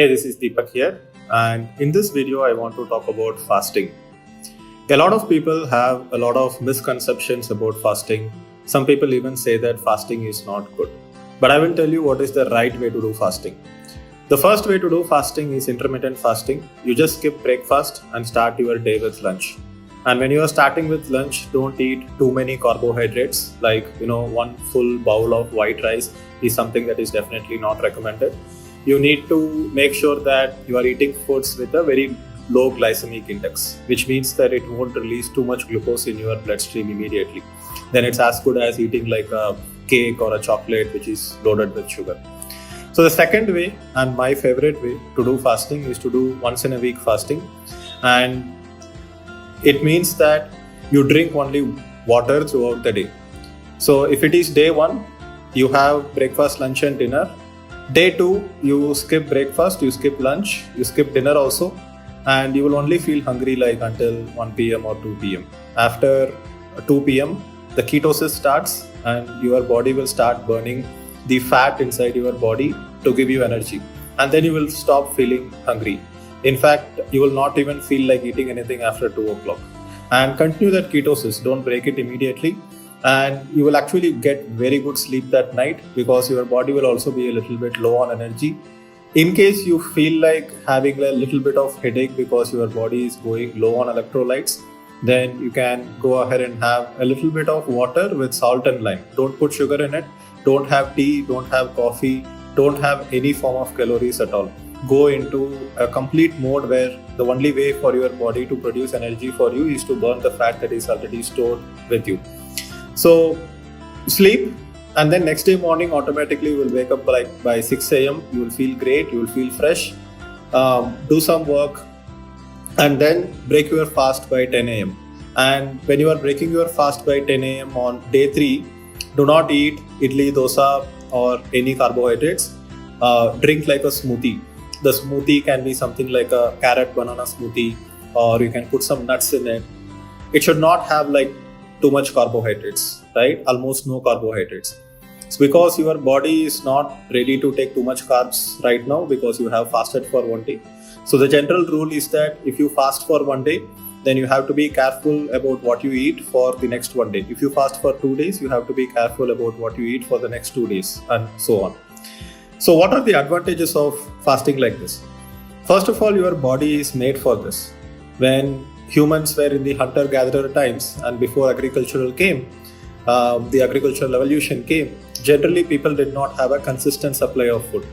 Hey, this is Deepak here, and in this video, I want to talk about fasting. A lot of people have a lot of misconceptions about fasting. Some people even say that fasting is not good. But I will tell you what is the right way to do fasting. The first way to do fasting is intermittent fasting. You just skip breakfast and start your day with lunch. And when you are starting with lunch, don't eat too many carbohydrates. Like, one full bowl of white rice is something that is definitely not recommended. You need to make sure that you are eating foods with a very low glycemic index, which means that it won't release too much glucose in your bloodstream immediately. Then it's as good as eating like a cake or a chocolate which is loaded with sugar. So the second way, and my favorite way to do fasting, is to do once in a week fasting. And it means that you drink only water throughout the day. So if it is day one, you have breakfast, lunch and dinner. Day 2, you skip breakfast, you skip lunch, you skip dinner also, and you will only feel hungry like until 1 p.m. or 2 p.m. After 2 p.m., the ketosis starts and your body will start burning the fat inside your body to give you energy. And then you will stop feeling hungry. In fact, you will not even feel like eating anything after 2 o'clock. And continue that ketosis, don't break it immediately. And you will actually get very good sleep that night because your body will also be a little bit low on energy. In case you feel like having a little bit of headache because your body is going low on electrolytes, then you can go ahead and have a little bit of water with salt and lime. Don't put sugar in it. Don't have tea, don't have coffee, don't have any form of calories at all. Go into a complete mode where the only way for your body to produce energy for you is to burn the fat that is already stored with you. So sleep, and then next day morning automatically you will wake up by 6 a.m. You will feel great, you will feel fresh. Do some work and then break your fast by 10 a.m. And when you are breaking your fast by 10 a.m. on day 3, do not eat idli, dosa or any carbohydrates. Drink like a smoothie. The smoothie can be something like a carrot banana smoothie, or you can put some nuts in it. It should not have like too much carbohydrates, right? Almost no carbohydrates. It's because your body is not ready to take too much carbs right now because you have fasted for 1 day. So the general rule is that if you fast for 1 day, then you have to be careful about what you eat for the next 1 day. If you fast for 2 days, you have to be careful about what you eat for the next 2 days, and so on. So what are the advantages of fasting like this? First of all, your body is made for this. When humans were in the hunter-gatherer times and before agricultural came, the agricultural evolution came, generally people did not have a consistent supply of food.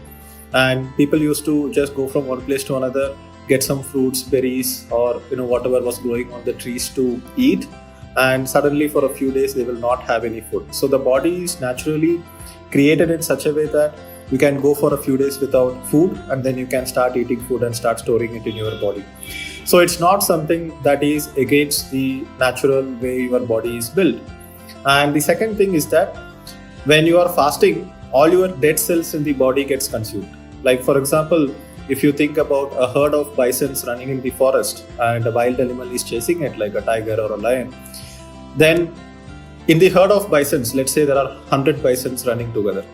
And people used to just go from one place to another, get some fruits, berries, or whatever was growing on the trees to eat. And suddenly for a few days, they will not have any food. So the body is naturally created in such a way that you can go for a few days without food, and then you can start eating food and start storing it in your body. So it's not something that is against the natural way your body is built. And the second thing is that when you are fasting, all your dead cells in the body gets consumed. Like for example, if you think about a herd of bisons running in the forest and a wild animal is chasing it like a tiger or a lion, then in the herd of bisons, let's say there are 100 bisons running together.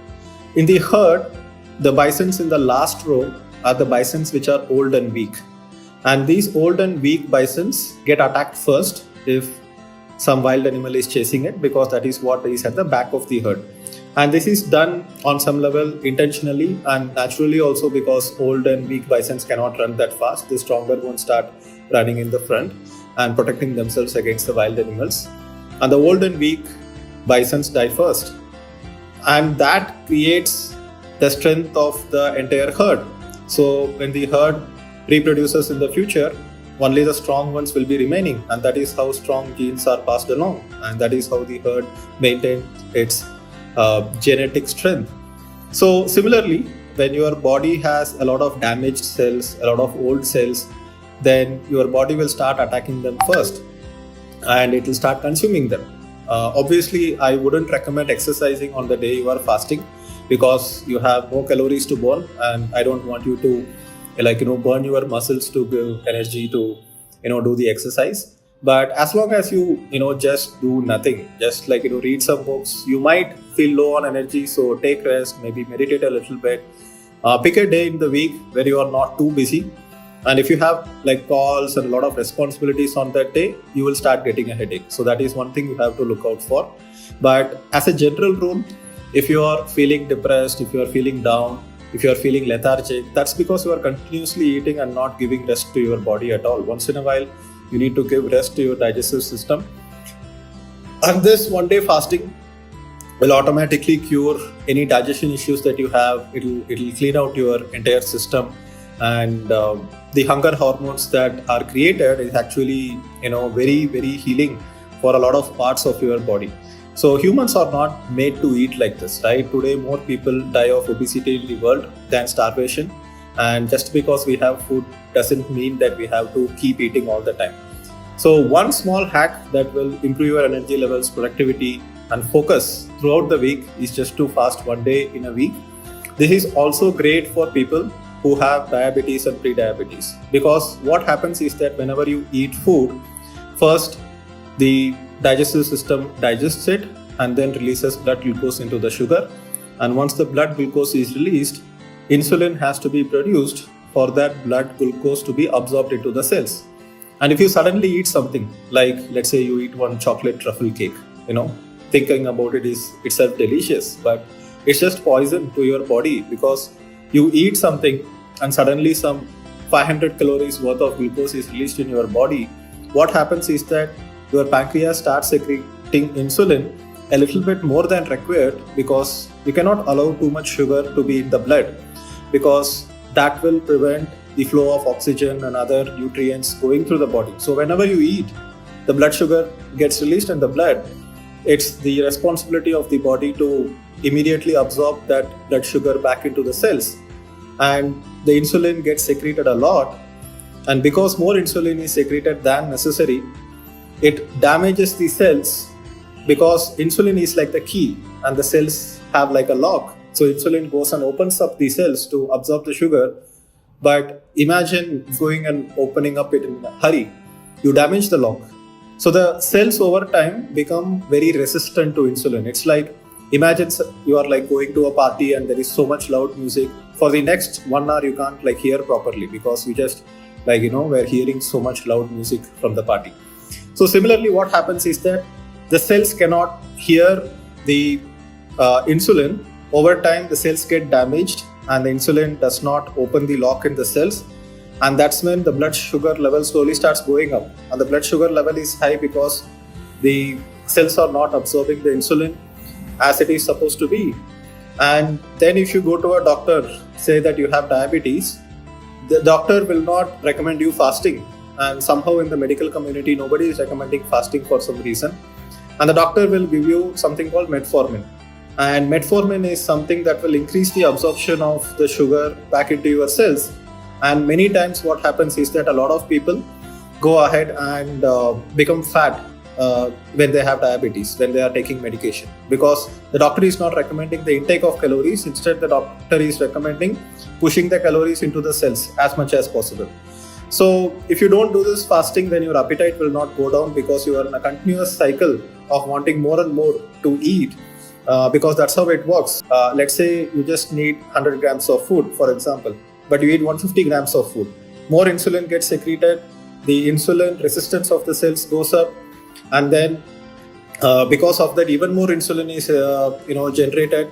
In the herd, the bisons in the last row are the bisons which are old and weak. And these old and weak bisons get attacked first if some wild animal is chasing it, because that is what is at the back of the herd. And this is done on some level intentionally and naturally also, because old and weak bisons cannot run that fast. The stronger ones start running in the front and protecting themselves against the wild animals. And the old and weak bisons die first. And that creates the strength of the entire herd. So when the herd reproduces in the future, only the strong ones will be remaining, and that is how strong genes are passed along, and that is how the herd maintains its genetic strength. So similarly, when your body has a lot of damaged cells, a lot of old cells, then your body will start attacking them first and it will start consuming them. Obviously, I wouldn't recommend exercising on the day you are fasting because you have more calories to burn, and I don't want you to burn your muscles to give energy to do the exercise. But as long as you just do nothing, just read some books, you might feel low on energy, so take rest, maybe meditate a little bit, Pick a day in the week where you are not too busy. And if you have like calls and a lot of responsibilities on that day, you will start getting a headache. So that is one thing you have to look out for. But as a general rule, if you are feeling depressed, if you are feeling down, if you are feeling lethargic, that's because you are continuously eating and not giving rest to your body at all. Once in a while, you need to give rest to your digestive system. And this one day fasting will automatically cure any digestion issues that you have. It'll clean out your entire system, and the hunger hormones that are created is actually very very healing for a lot of parts of your body. So humans are not made to eat like this, right? Today more people die of obesity in the world than starvation, and just because we have food doesn't mean that we have to keep eating all the time. So one small hack that will improve your energy levels, productivity and focus throughout the week is just to fast one day in a week. This is also great for people who have diabetes and pre-diabetes, because what happens is that whenever you eat food, first the digestive system digests it and then releases blood glucose into the sugar, and once the blood glucose is released, insulin has to be produced for that blood glucose to be absorbed into the cells. And if you suddenly eat something like, let's say you eat one chocolate truffle cake, thinking about it is itself delicious, but it's just poison to your body, because you eat something and suddenly some 500 calories worth of glucose is released in your body. What happens is that your pancreas starts secreting insulin a little bit more than required, because you cannot allow too much sugar to be in the blood, because that will prevent the flow of oxygen and other nutrients going through the body. So whenever you eat, the blood sugar gets released in the blood. It's the responsibility of the body to immediately absorb that blood sugar back into the cells, and the insulin gets secreted a lot. And because more insulin is secreted than necessary, it damages the cells, because insulin is like the key and the cells have like a lock. So insulin goes and opens up the cells to absorb the sugar. But imagine going and opening up it in a hurry, you damage the lock. So the cells over time become very resistant to insulin. It's like, imagine you are like going to a party and there is so much loud music. For the next 1 hour, you can't like hear properly, because you just we're hearing so much loud music from the party. So similarly, what happens is that the cells cannot hear the insulin. Over time, the cells get damaged and the insulin does not open the lock in the cells. And that's when the blood sugar level slowly starts going up. And the blood sugar level is high because the cells are not absorbing the insulin as it is supposed to be. And then if you go to a doctor, say that you have diabetes, the doctor will not recommend you fasting. And somehow in the medical community, nobody is recommending fasting for some reason. And the doctor will give you something called metformin. And metformin is something that will increase the absorption of the sugar back into your cells. And many times what happens is that a lot of people go ahead and become fat when they have diabetes, when they are taking medication, because the doctor is not recommending the intake of calories. Instead, the doctor is recommending pushing the calories into the cells as much as possible. So if you don't do this fasting, then your appetite will not go down, because you are in a continuous cycle of wanting more and more to eat, because that's how it works. Let's say you just need 100 grams of food, for example, but you eat 150 grams of food. More insulin gets secreted, the insulin resistance of the cells goes up, and then because of that, even more insulin is generated.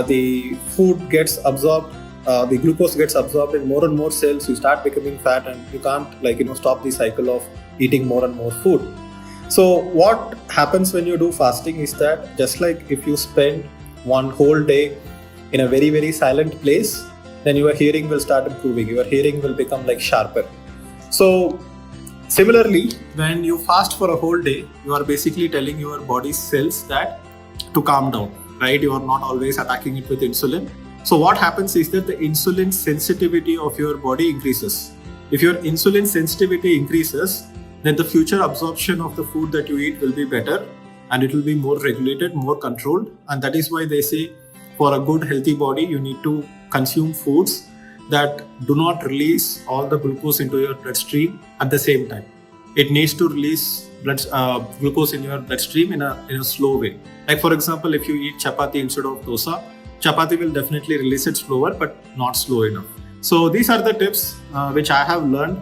The food gets absorbed, the glucose gets absorbed in more and more cells. You start becoming fat, and you can't stop the cycle of eating more and more food. So what happens when you do fasting is that, just like if you spend one whole day in a very very silent place, then your hearing will start improving. Your hearing will become like sharper. So similarly, when you fast for a whole day, you are basically telling your body's cells that to calm down, right? You are not always attacking it with insulin. So what happens is that the insulin sensitivity of your body increases. If your insulin sensitivity increases, then the future absorption of the food that you eat will be better, and it will be more regulated, more controlled. And that is why they say, for a good healthy body, you need to consume foods that do not release all the glucose into your bloodstream at the same time. It needs to release glucose in your bloodstream in a slow way. Like for example, if you eat chapati instead of dosa, chapati will definitely release it slower, but not slow enough. So these are the tips which I have learned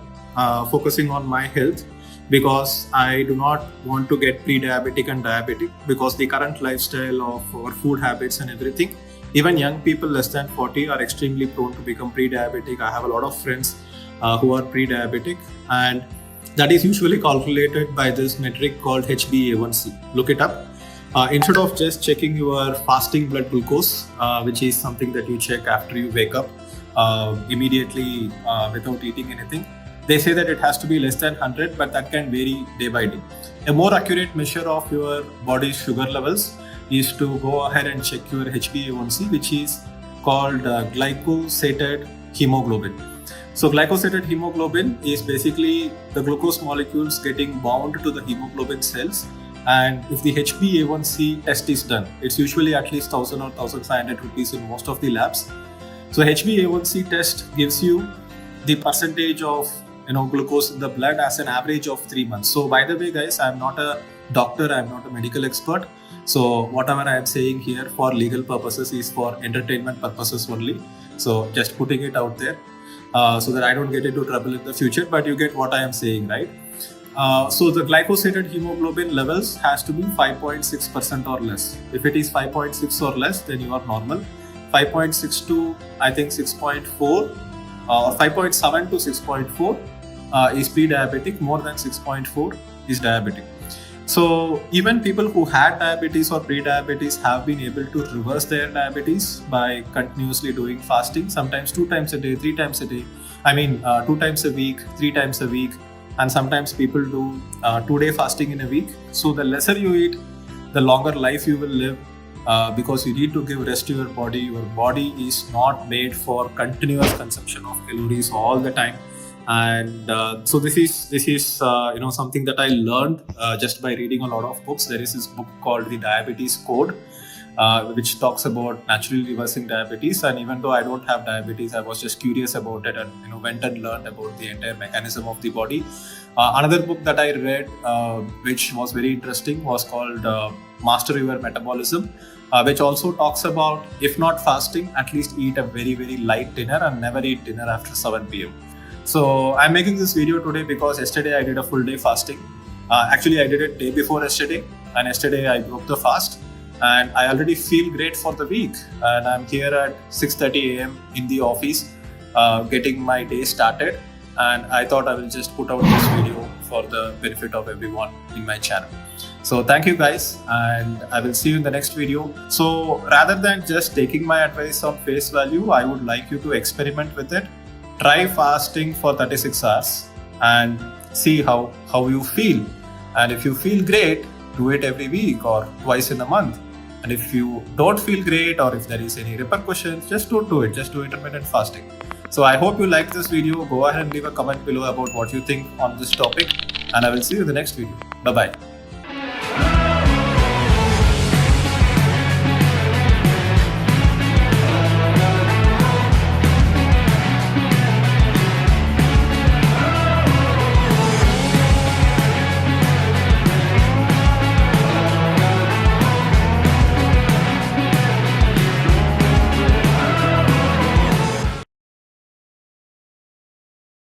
focusing on my health, because I do not want to get pre-diabetic and diabetic, because the current lifestyle of our food habits and everything, even young people less than 40 are extremely prone to become pre-diabetic. I have a lot of friends who are pre-diabetic, and that is usually calculated by this metric called HbA1c. Look it up. Instead of just checking your fasting blood glucose, which is something that you check after you wake up immediately without eating anything, they say that it has to be less than 100, but that can vary day by day. A more accurate measure of your body's sugar levels is to go ahead and check your HbA1c, which is called glycosated hemoglobin. So glycosated hemoglobin is basically the glucose molecules getting bound to the hemoglobin cells. And if the HbA1c test is done, it's usually at least 1,000 or 1,500 rupees in most of the labs. So HbA1c test gives you the percentage of glucose in the blood as an average of 3 months. So by the way, guys, I'm not a doctor, I'm not a medical expert. So whatever I am saying here for legal purposes is for entertainment purposes only. So just putting it out there so that I don't get into trouble in the future, but you get what I am saying, right? So the glycosated hemoglobin levels has to be 5.6% or less. If it is 5.6 or less, then you are normal. 5.6 to I think 6.4 or 5.7 to 6.4 is pre-diabetic. More than 6.4 is diabetic. So even people who had diabetes or pre-diabetes have been able to reverse their diabetes by continuously doing fasting, sometimes 2 times a day, 3 times a day. 2 times a week, 3 times a week. And sometimes people do 2-day fasting in a week. So the lesser you eat, the longer life you will live, because you need to give rest to your body. Your body is not made for continuous consumption of calories all the time. And so this is something that I learned just by reading a lot of books. There is this book called The Diabetes Code, which talks about naturally reversing diabetes. And even though I don't have diabetes, I was just curious about it and went and learned about the entire mechanism of the body. Another book that I read, which was very interesting, was called Master Your Metabolism, which also talks about, if not fasting, at least eat a very, very light dinner and never eat dinner after 7 p.m. So I'm making this video today because yesterday I did a full day fasting. Actually, I did it day before yesterday, and yesterday I broke the fast. And I already feel great for the week. And I'm here at 6:30 a.m. in the office, getting my day started. And I thought I will just put out this video for the benefit of everyone in my channel. So thank you guys, and I will see you in the next video. So rather than just taking my advice on face value, I would like you to experiment with it. Try fasting for 36 hours and see how you feel. And if you feel great, do it every week or twice in a month. And if you don't feel great, or if there is any repercussions, just don't do it. Just do intermittent fasting. So I hope you liked this video. Go ahead and leave a comment below about what you think on this topic. And I will see you in the next video. Bye-bye.